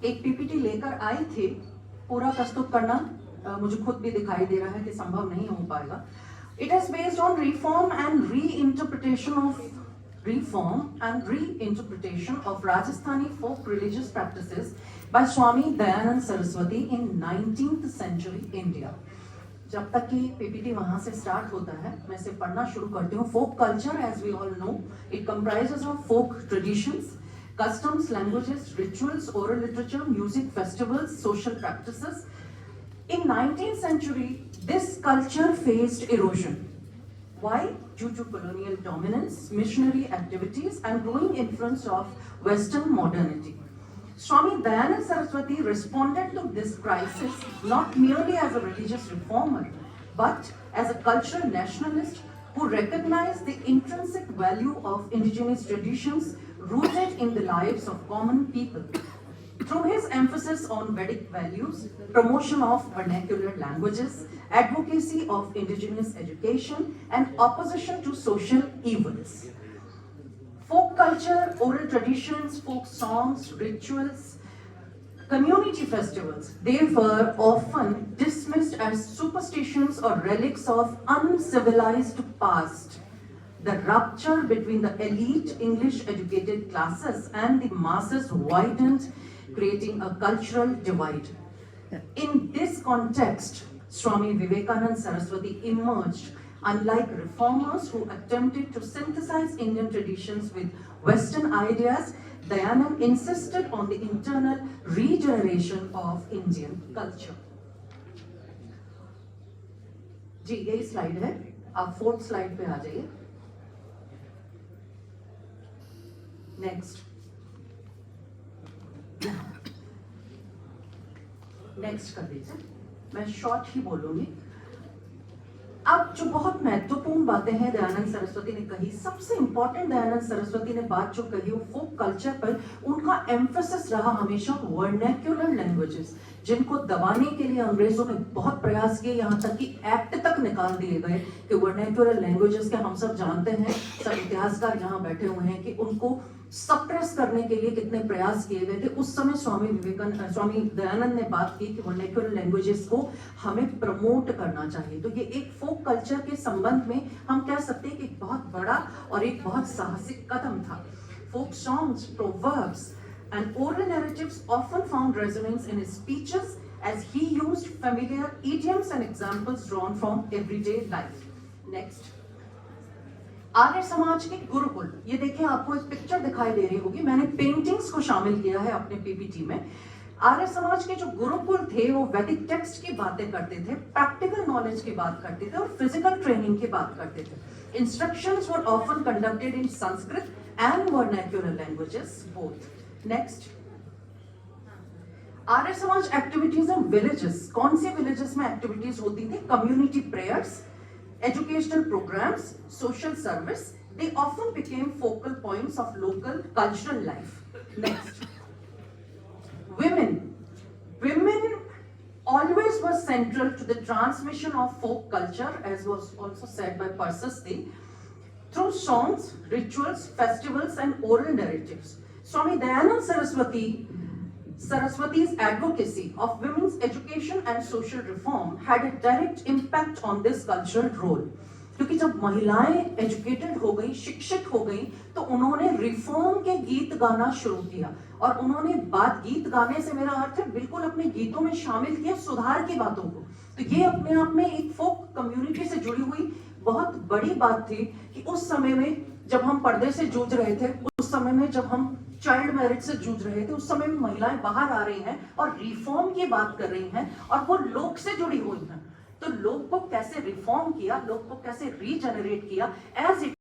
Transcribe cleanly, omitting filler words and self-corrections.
एक पीपीटी लेकर आई थी, पूरा प्रस्तुत करना मुझे खुद भी दिखाई दे रहा है कि संभव नहीं हो पाएगा. It is based on reform and reinterpretation of Rajasthani folk religious practices by Swami Dayanand Saraswati in 19th century India. जब तक कि पीपीटी वहां से स्टार्ट होता है, मैं इसे पढ़ना शुरू करती हूँ. Folk culture, as we all know, it comprises of folk traditions, customs, languages, rituals, oral literature, music, festivals, social practices. In 19th century, this culture faced erosion. Why? Due to colonial dominance, missionary activities, and growing influence of Western modernity. Swami Dayanand Saraswati responded to this crisis not merely as a religious reformer, but as a cultural nationalist who recognized the intrinsic value of indigenous traditions rooted in the lives of common people. Through his emphasis on Vedic values, promotion of vernacular languages, advocacy of indigenous education, and opposition to social evils. Folk culture, oral traditions, folk songs, rituals, community festivals, they were often dismissed as superstitions or relics of uncivilized past. The rupture between the elite English-educated classes and the masses widened, creating a cultural divide. In this context, Swami Vivekananda Saraswati emerged. Unlike reformers who attempted to synthesize Indian traditions with Western ideas, Dayanand insisted on the internal regeneration of Indian culture. जी, यही slide है. आप fourth slide पे आ जाइए. Next कर दीजिए. मैं short ही बोलूंगी. अब जो बहुत महत्वपूर्ण बातें हैं दयानंद सरस्वती ने कही, सबसे इंपॉर्टेंट दयानंद सरस्वती ने बात जो कही वो फोक कल्चर पर उनका एम्फेसिस रहा हमेशा वर्नैक्युलर लैंग्वेजेस, जिनको दबाने के लिए अंग्रेजों ने बहुत प्रयास किए, यहाँ तक कि एक्ट तक निकाल दिए गए कि वर्नैक्युलर लैंग्वेजेस के हम सब जानते हैं, सब इतिहासकार यहाँ बैठे हुए हैं कि उनको सप्रेस करने के लिए कितने प्रयास किए गए थे. उस समय स्वामी दयानंद ने बात की कि वर्नैक्युलर लैंग्वेजेस को हमें प्रमोट करना चाहिए. तो ये एक फोक कल्चर के संबंध में हम कह सकते हैं कि एक बहुत बड़ा और एक बहुत साहसिक कदम था. Folk songs, proverbs and oral narratives often found resonance in his speeches as he used familiar idioms and examples drawn from everyday life. Next. Arya Samaj के गुरुकुल, ये देखिए आपको एक पिक्चर दिखाई दे रही होगी, मैंने पेंटिंग्स को शामिल किया है अपने पीपीटी में. आर्य समाज के जो गुरुकुल थे वो वैदिक टेक्स्ट की बातें करते थे, प्रैक्टिकल नॉलेज की बात करते थे और फिजिकल ट्रेनिंग की बात करते थे. Instructions were often conducted in Sanskrit and vernacular languages both. Next. Arya Samaj activities in villages. कौन सी विलेजेस में एक्टिविटीज होती थी? Community prayers, educational programs, social service, they often became focal points of local cultural life. Next. Women always were central to the transmission of folk culture, as was also said by Persisty, through songs, rituals, festivals, and oral narratives. Swami Dayanand Saraswati's advocacy of women's education and social reform had a direct impact on this cultural role. क्योंकि जब महिलाएं educated हो गई, शिक्षित हो गई, तो उन्होंने रिफॉर्म के गीत गाना शुरू किया. और उन्होंने गीत गाने से मेरा अर्थ है बिल्कुल अपने गीतों में शामिल किया सुधार की बातों को. तो ये अपने आप में एक फोक कम्युनिटी से जुड़ी हुई बहुत बड़ी बात थी कि उस समय में जब हम पर्दे से जूझ रहे थे, उस समय में जब हम चाइल्ड मैरिज से जूझ रहे थे, उस समय में महिलाएं बाहर आ रही हैं और रिफॉर्म की बात कर रही हैं और वो लोक से जुड़ी हुई हैं. तो लोक को कैसे रिफॉर्म किया, लोक को कैसे रीजनरेट किया, एज इट